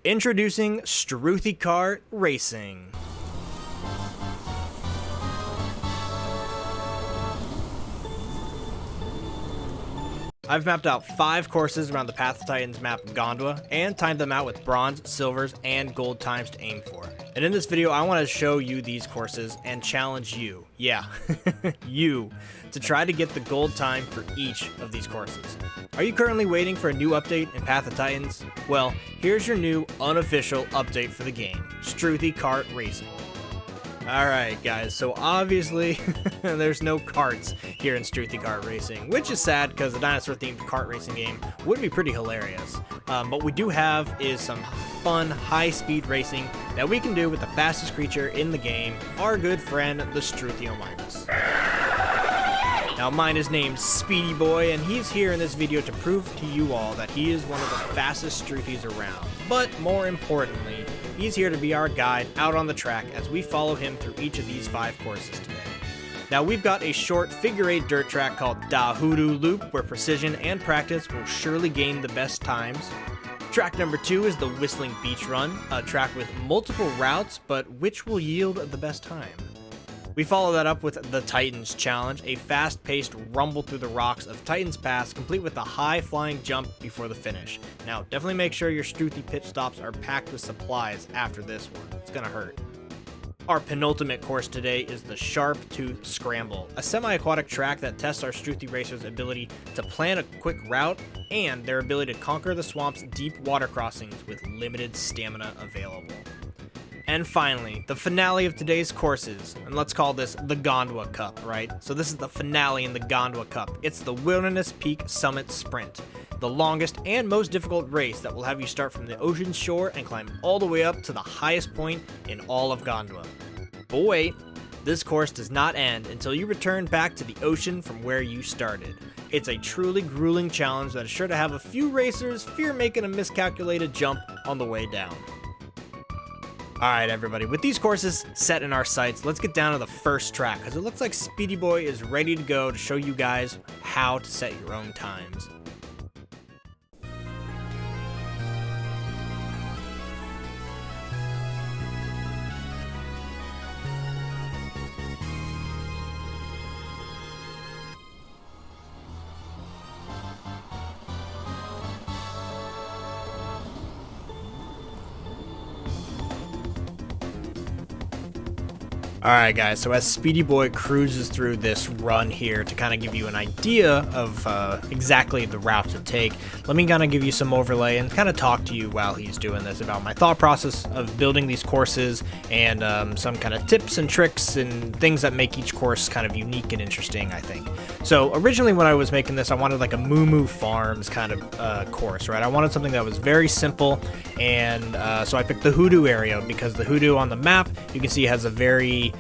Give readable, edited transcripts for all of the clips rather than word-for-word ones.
Introducing Struthi Kart Racing. I've mapped out 5 courses around the Path of Titans map Gondwa and timed them out with bronze, silvers, and gold times to aim for. And in this video, I want to show you these courses and challenge you, yeah, you, to try to get the gold time for each of these courses. Are you currently waiting for a new update in Path of Titans? Well, here's your new unofficial update for the game, Struthi Kart Racing. Alright guys, so obviously there's no karts here in Struthi Kart Racing, which is sad because a dinosaur themed kart racing game would be pretty hilarious. But we do have is some fun high speed racing that we can do with the fastest creature in the game, our good friend the Struthiomimus. Now mine is named Speedy Boy, and he's here in this video to prove to you all that he is one of the fastest Struthis around. But more importantly, he's here to be our guide out on the track as we follow him through each of these 5 courses today. Now we've got a short figure 8 dirt track called Da Hoodoo Loop, where precision and practice will surely gain the best times. Track number 2 is the Whistling Beach Run, a track with multiple routes, but which will yield the best time. We follow that up with the Titans Challenge, a fast-paced rumble through the rocks of Titans Pass, complete with a high-flying jump before the finish. Now, definitely make sure your Struthi pit stops are packed with supplies after this one. It's gonna hurt. Our penultimate course today is the Sharp Tooth Scramble, a semi-aquatic track that tests our Struthi racers' ability to plan a quick route and their ability to conquer the swamp's deep water crossings with limited stamina available. And finally, the finale of today's courses, and let's call this the Gondwa Cup, right? So this is the finale in the Gondwa Cup. It's the Wilderness Peak Summit Sprint, the longest and most difficult race that will have you start from the ocean shore and climb all the way up to the highest point in all of Gondwa. But wait, this course does not end until you return back to the ocean from where you started. It's a truly grueling challenge that is sure to have a few racers fear making a miscalculated jump on the way down. Alright everybody, with these courses set in our sights, let's get down to the first track, because it looks like Speedy Boy is ready to go to show you guys how to set your own times. Alright guys, so as Speedy Boy cruises through this run here to kind of give you an idea of exactly the route to take, let me kind of give you some overlay and kind of talk to you while he's doing this about my thought process of building these courses and some kind of tips and tricks and things that make each course kind of unique and interesting, I think. So originally when I was making this, I wanted like a Moo Moo Farms kind of course, right? I wanted something that was very simple, and so I picked the Hoodoo area because the Hoodoo on the map, you can see, has a very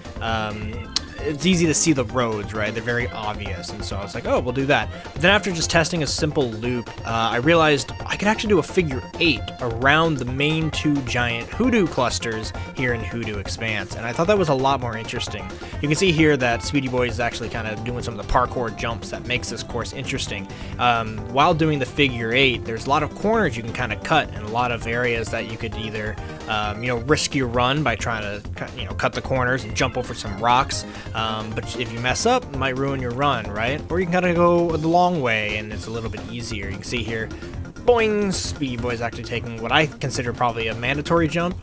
it's easy to see the roads, right? They're very obvious, and so I was like, oh, we'll do that. But then after just testing a simple loop, I realized I could actually do a figure 8 around the main 2 giant Hoodoo clusters here in Hoodoo Expanse, and I thought that was a lot more interesting. You can see here that Speedy Boy is actually kind of doing some of the parkour jumps that makes this course interesting. While doing the figure 8, there's a lot of corners you can kind of cut, and a lot of areas that you could either risk your run by trying to cut the corners and jump over some rocks. But if you mess up, it might ruin your run, right? Or you can kind of go the long way, and it's a little bit easier. You can see here, boing, Speedy Boy's actually taking what I consider probably a mandatory jump,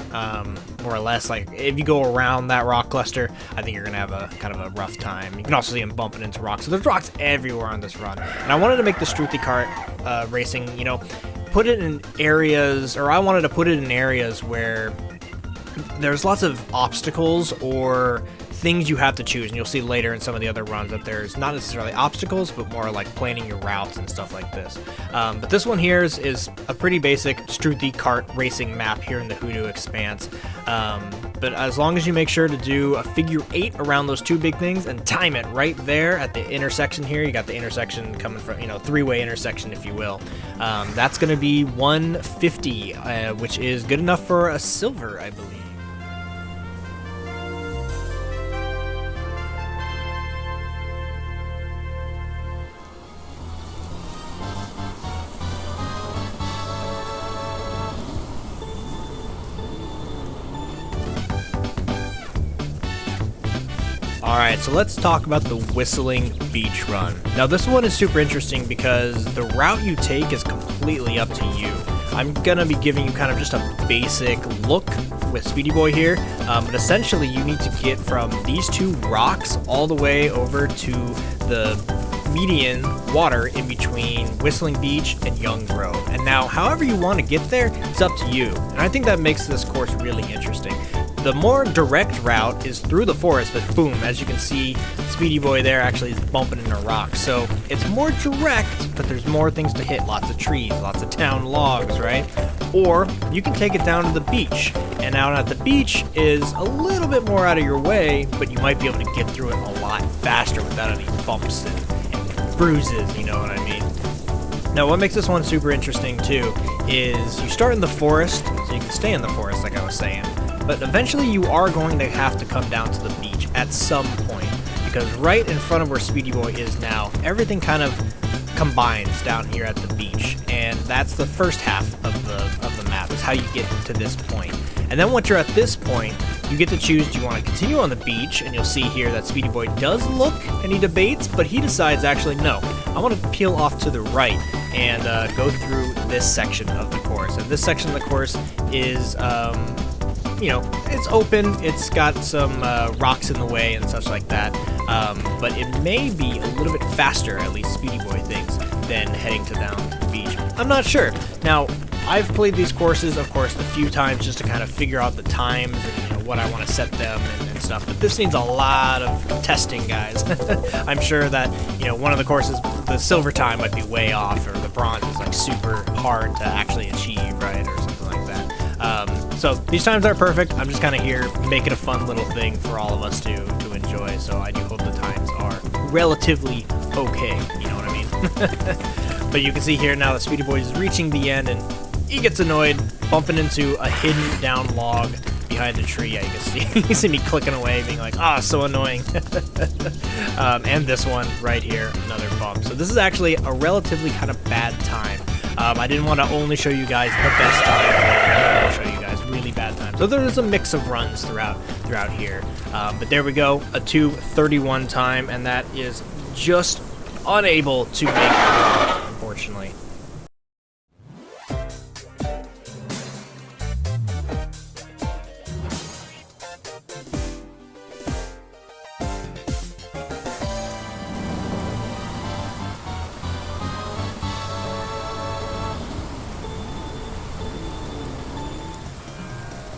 more or less. Like, if you go around that rock cluster, I think you're going to have a kind of a rough time. You can also see him bumping into rocks. So there's rocks everywhere on this run. And I wanted to make the Struthi Kart Racing, put it in areas, or I wanted to put it in areas where there's lots of obstacles or things you have to choose, and you'll see later in some of the other runs that there's not necessarily obstacles, but more like planning your routes and stuff like this. But this one here is a pretty basic Struthi Kart Racing map here in the Hoodoo Expanse. But as long as you make sure to do a figure 8 around those 2 big things and time it right there at the intersection here, you got the intersection coming from, 3-way intersection, if you will. That's going to be 150, which is good enough for a silver, I believe. Alright, so let's talk about the Whistling Beach Run. Now this one is super interesting because the route you take is completely up to you. I'm gonna be giving you kind of just a basic look with Speedy Boy here, but essentially you need to get from these two rocks all the way over to the median water in between Whistling Beach and Young Grove. And now, however you want to get there, it's up to you. And I think that makes this course really interesting. The more direct route is through the forest, but boom, as you can see, Speedy Boy there actually is bumping into rocks. So it's more direct, but there's more things to hit. Lots of trees, lots of down logs, right? Or you can take it down to the beach. And out at the beach is a little bit more out of your way, but you might be able to get through it a lot faster without any bumps and bruises, you know what I mean? Now what makes this one super interesting too is you start in the forest, so you can stay in the forest like I was saying, but eventually you are going to have to come down to the beach at some point, because right in front of where Speedy Boy is now, everything kind of combines down here at the beach, and that's the first half of the map, is how you get to this point. And then once you're at this point, you get to choose, do you want to continue on the beach, and you'll see here that Speedy Boy does look and he debates, but he decides actually, no, I want to peel off to the right and go through this section of the course. And this section of the course is, you know, it's open, it's got some rocks in the way and such like that, but it may be a little bit faster, at least Speedy Boy thinks, than heading to down the beach. I'm not sure. Now, I've played these courses, of course, a few times just to kind of figure out the times and, you know, what I want to set them and stuff, but this needs a lot of testing, guys. I'm sure that, you know, one of the courses, the silver time might be way off, or the bronze is like super hard to actually achieve, right, or something like that. So these times are perfect. I'm just kind of here making a fun little thing for all of us to enjoy, so I do hope the times are relatively okay, you know what I mean? But you can see here now that Speedy Boy is reaching the end, and he gets annoyed, bumping into a hidden down log behind a tree. Yeah, you can see, you can see me clicking away, being like, ah, so annoying. And this one right here, another bump. So this is actually a relatively kind of bad time. I didn't want to only show you guys the best time, I wanted to show you guys really bad times. So there's a mix of runs throughout here. But there we go, a 2:31 time, and that is just unable to make it, unfortunately.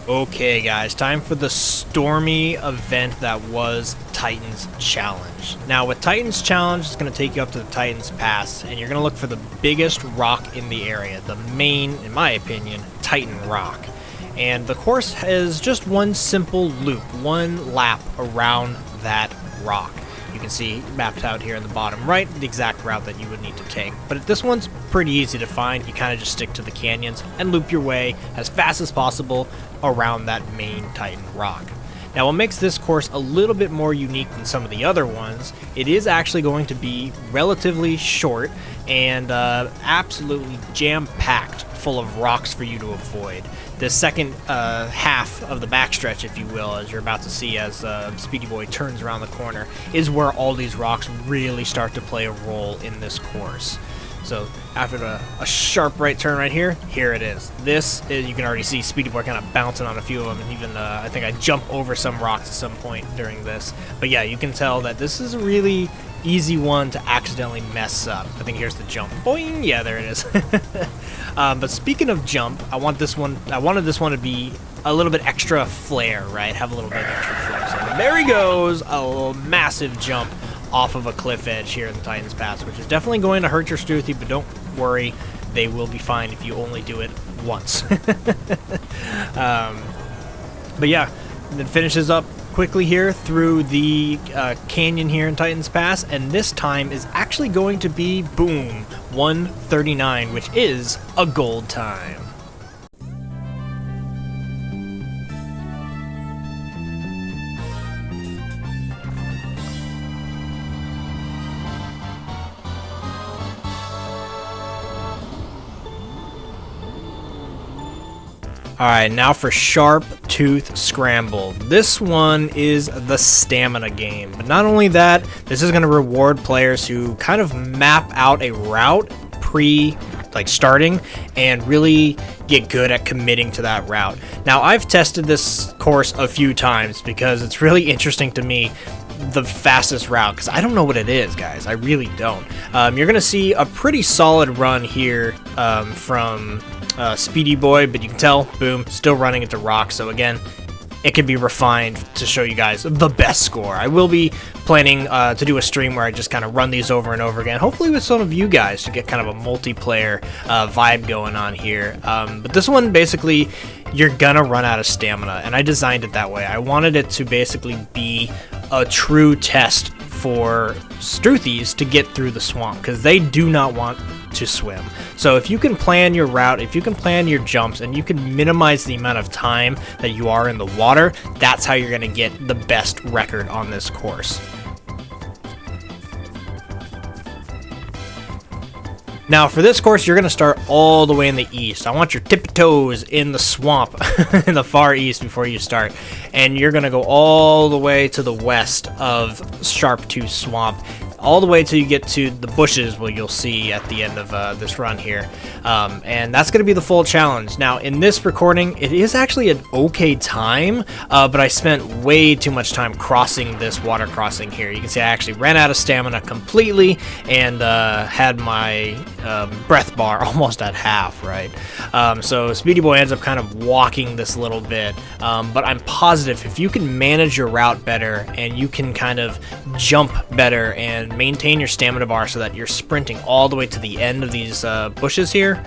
Okay guys, time for the stormy event that was Titan's Challenge. Now with Titan's Challenge, it's going to take you up to the Titan's Pass, and you're going to look for the biggest rock in the area, the main, in my opinion, Titan Rock. And the course has just one simple loop, one lap around that rock. You can see mapped out here in the bottom right the exact route that you would need to take. But this one's pretty easy to find. You kind of just stick to the canyons and loop your way as fast as possible around that main Titan rock. Now what makes this course a little bit more unique than some of the other ones, it is actually going to be relatively short and absolutely jam-packed full of rocks for you to avoid. The second half of the backstretch, if you will, as you're about to see as Speedy Boy turns around the corner, is where all these rocks really start to play a role in this course. So after a sharp right turn right here, here it is. This is, you can already see Speedy Boy kind of bouncing on a few of them, and even I think I jump over some rocks at some point during this. But yeah, you can tell that this is a really easy one to accidentally mess up. I think here's the jump. Boing! Yeah, there it is. But speaking of jump, I wanted this one to be a little bit extra flair, right? Have a little bit of extra flair. So there he goes, a massive jump off of a cliff edge here in the Titan's Pass, which is definitely going to hurt your Struthi, but don't worry, they will be fine if you only do it once. But yeah, then finishes up quickly here through the canyon here in Titan's Pass, and this time is actually going to be, boom, 1:39, which is a gold time. Alright, now for Sharp Tooth Scramble. This one is the stamina game. But not only that, this is going to reward players who kind of map out a route starting and really get good at committing to that route. Now, I've tested this course a few times because it's really interesting to me, the fastest route, because I don't know what it is, guys. I really don't. You're going to see a pretty solid run here from Speedy Boy, but you can tell, boom, still running into rocks. So again, it can be refined to show you guys the best score. I will be planning to do a stream where I just kind of run these over and over again, hopefully with some of you guys to get kind of a multiplayer vibe going on here. But this one, basically, you're gonna run out of stamina, and I designed it that way. I wanted it to basically be a true test for Struthies to get through the swamp, because they do not want to swim. So if you can plan your route, if you can plan your jumps, and you can minimize the amount of time that you are in the water, that's how you're going to get the best record on this course. Now for this course, you're going to start all the way in the east. I want your tippy toes in the swamp in the far east before you start. And you're going to go all the way to the west of Sharp Tooth Swamp, all the way till you get to the bushes, what you'll see at the end of this run here. And that's going to be the full challenge. Now, in this recording, it is actually an okay time, but I spent way too much time crossing this water crossing here. You can see I actually ran out of stamina completely and had my breath bar almost at half, right? So Speedy Boy ends up kind of walking this little bit, but I'm positive if you can manage your route better and you can kind of jump better and maintain your stamina bar so that you're sprinting all the way to the end of these bushes here,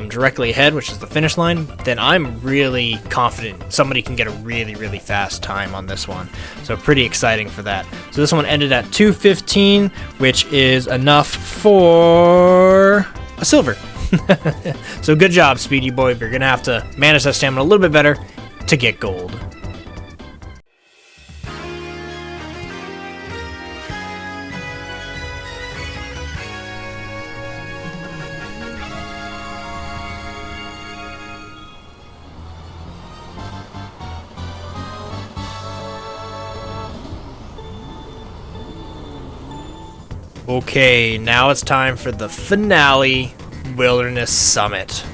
directly ahead, which is the finish line, then I'm really confident somebody can get a really, really fast time on this one. So pretty exciting for that. So this one ended at 2:15, which is enough for a silver. So good job, Speedy Boy, but you're gonna have to manage that stamina a little bit better to get gold. Okay, now it's time for the finale, Wilderness Summit.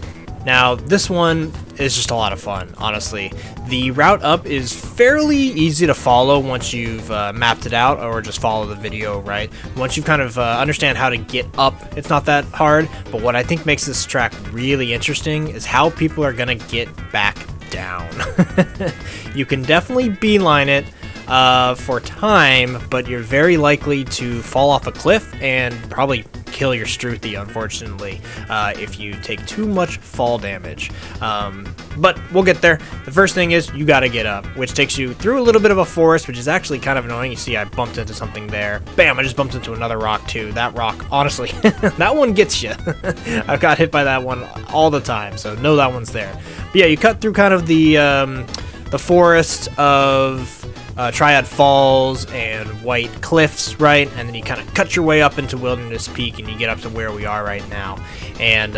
Now, this one is just a lot of fun, honestly. The route up is fairly easy to follow once you've mapped it out, or just follow the video, right? Once you kind of understand how to get up, it's not that hard. But what I think makes this track really interesting is how people are going to get back down. You can definitely beeline it for time, but you're very likely to fall off a cliff and probably kill your Struthi, unfortunately, if you take too much fall damage. But we'll get there. The first thing is you gotta get up, which takes you through a little bit of a forest, which is actually kind of annoying. You see I bumped into something there. Bam, I just bumped into another rock too. That rock, honestly, that one gets you. I've got hit by that one all the time, so know that one's there. But yeah, you cut through kind of the forest of Triad Falls and White Cliffs, right? And then you kind of cut your way up into Wilderness Peak and you get up to where we are right now. And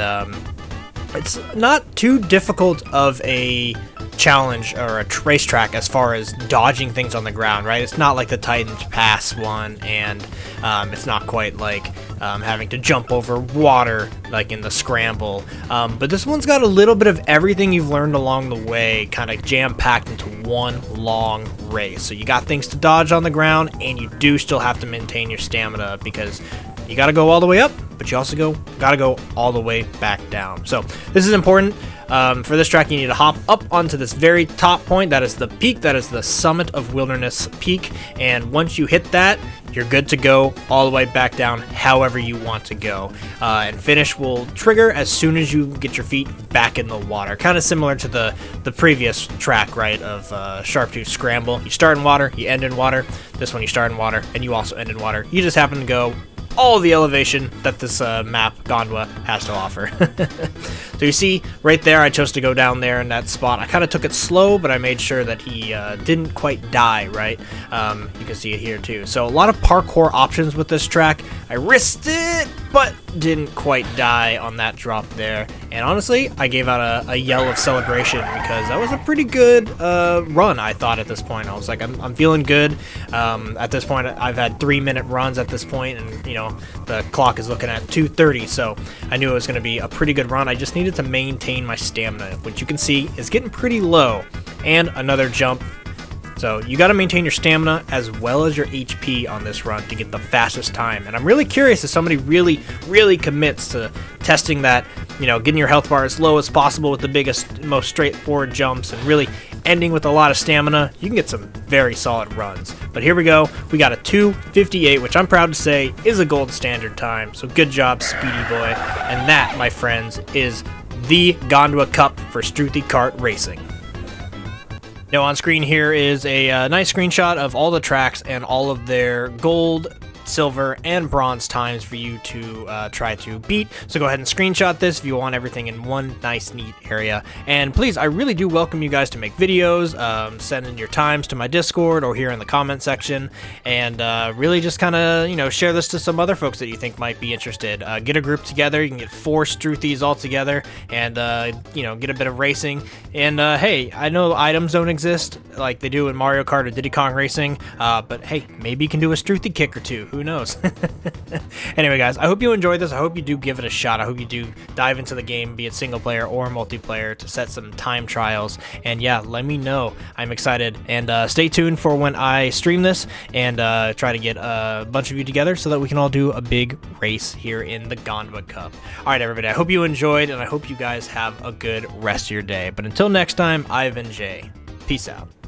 it's not too difficult of a challenge or a racetrack as far as dodging things on the ground, right? It's not like the Titans Pass one, and it's not quite like having to jump over water like in the Scramble. But this one's got a little bit of everything you've learned along the way kind of jam-packed into one long race. So you got things to dodge on the ground, and you do still have to maintain your stamina because you got to go all the way up, but you also got to go all the way back down. So this is important. For this track, you need to hop up onto this very top point. That is the peak. That is the summit of Wilderness Peak. And once you hit that, you're good to go all the way back down however you want to go. And finish will trigger as soon as you get your feet back in the water. Kind of similar to the previous track, right, of Sharp Tooth Scramble. You start in water, you end in water. This one you start in water, and you also end in water. You just happen to go all the elevation that this map, Gondwa, has to offer. So you see right there, I chose to go down there in that spot. I kind of took it slow, but I made sure that he didn't quite die, right? You can see it here too. So a lot of parkour options with this track. I risked it, but didn't quite die on that drop there. And honestly, I gave out a yell of celebration because that was a pretty good run, I thought, at this point. I was like, I'm feeling good. At this point, I've had 3-minute runs at this point, and you know, the clock is looking at 2:30, so I knew it was going to be a pretty good run. I just needed to maintain my stamina, which you can see is getting pretty low. And another jump. So you got to maintain your stamina as well as your HP on this run to get the fastest time. And I'm really curious if somebody really commits to testing that, you know, getting your health bar as low as possible with the biggest, most straightforward jumps and really ending with a lot of stamina. You can get some very solid runs. But here we go. We got a 2:58, which I'm proud to say is a gold standard time. So good job, Speedy Boy. And that, my friends, is the Gondwa Cup for Struthi Kart Racing. Now on screen here is a nice screenshot of all the tracks and all of their gold, silver, and bronze times for you to try to beat. So go ahead and screenshot this if you want everything in one nice, neat area. And please, I really do welcome you guys to make videos, send in your times to my Discord or here in the comment section, and really just kind of, you know, share this to some other folks that you think might be interested. Get a group together. You can get 4 Struthis all together and, you know, get a bit of racing. And hey, I know items don't exist like they do in Mario Kart or Diddy Kong Racing, but hey, maybe you can do a Struthi kick or two. Who knows? Anyway, guys, I hope you enjoyed this. I hope you do give it a shot. I hope you do dive into the game, be it single player or multiplayer, to set some time trials. And yeah, let me know. I'm excited. And stay tuned for when I stream this and try to get a bunch of you together so that we can all do a big race here in the Gondwa Cup. All right, everybody, I hope you enjoyed, and I hope you guys have a good rest of your day. But until next time, I've been Jay. Peace out.